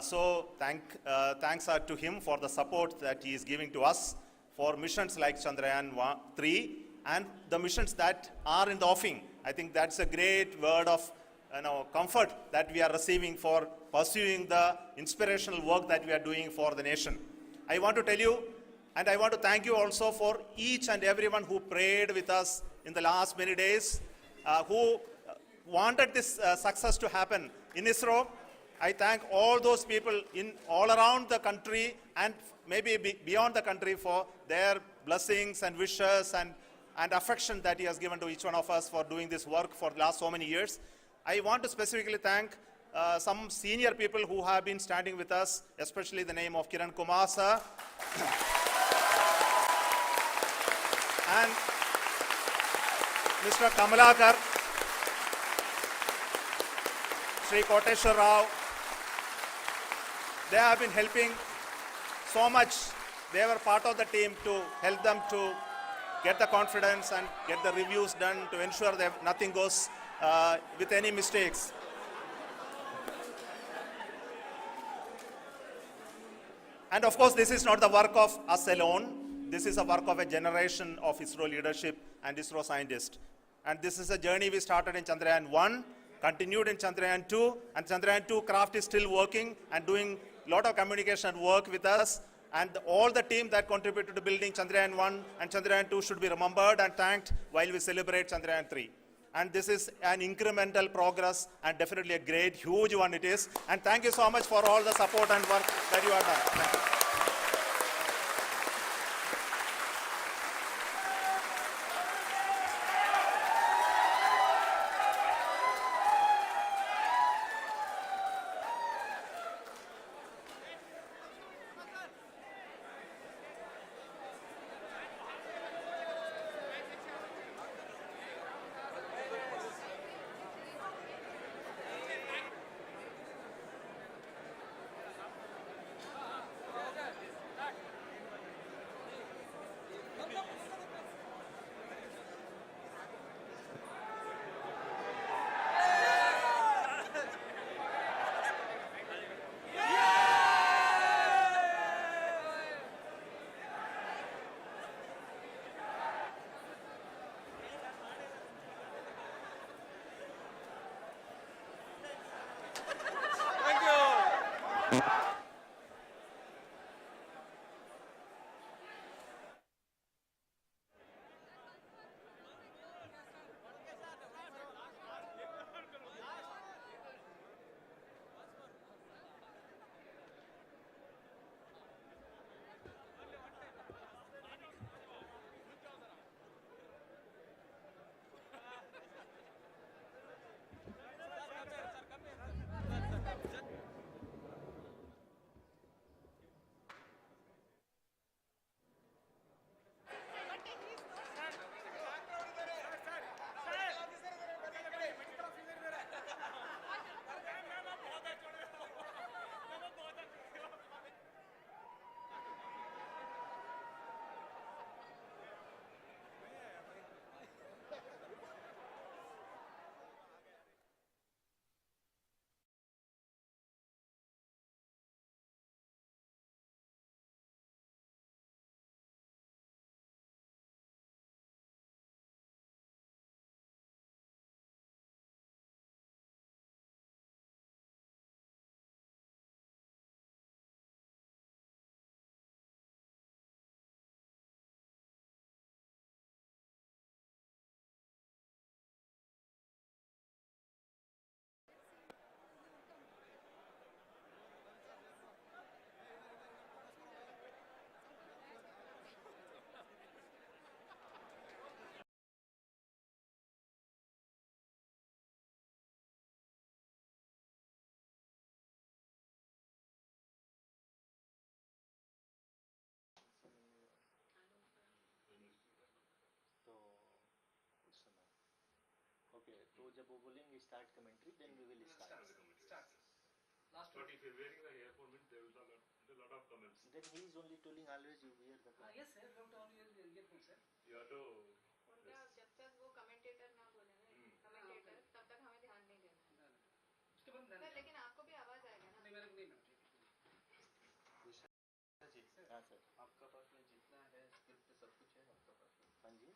So thanks are to him for the support that he is giving to us for missions like Chandrayaan-3 and the missions that are in the offing. I think that's a great word of comfort that we are receiving for pursuing the inspirational work that we are doing for the nation. I want to tell you, and I want to thank you also for each and everyone who prayed with us in the last many days, who wanted this success to happen in ISRO. I thank all those people all around the country and maybe beyond the country for their blessings and wishes and affection that he has given to each one of us for doing this work for the last so many years. I want to specifically thank some senior people who have been standing with us, especially the name of Kiran Kumar sir and Mr. Kamalakar, Sri Koteshwar Rao. They have been helping so much. They were part of the team to help them to get the confidence and get the reviews done to ensure that nothing goes with any mistakes. And of course, this is not the work of us alone. This is a work of a generation of ISRO leadership and ISRO scientists. And this is a journey we started in Chandrayaan-1, continued in Chandrayaan-2, and Chandrayaan-2 craft is still working and doing a lot of communication work with us. And all the team that contributed to building Chandrayaan-1 and Chandrayaan-2 should be remembered and thanked while we celebrate Chandrayaan-3. And this is an incremental progress and definitely a great, huge one it is. And thank you so much for all the support and work that you have done. Thank you. Okay, तो जब वो बोलेंगे start commentary, then we will start. Last but if you're wearing the earphone, means there will be a lot of comments. Then he is only telling always you wear the. Yes, sir. Don't only earphone, sir. You have to. उनका जब तक वो commentator ना बोले ना commentator तब तक हमें ध्यान नहीं देना है. उसके बाद सर लेकिन आपको भी आवाज आएगा ना. नहीं मेरे को नहीं मिला. हाँ सर. आपका पास में जितना है स्क्रिप्ट सब कुछ है आपका पास में? हाँ जी.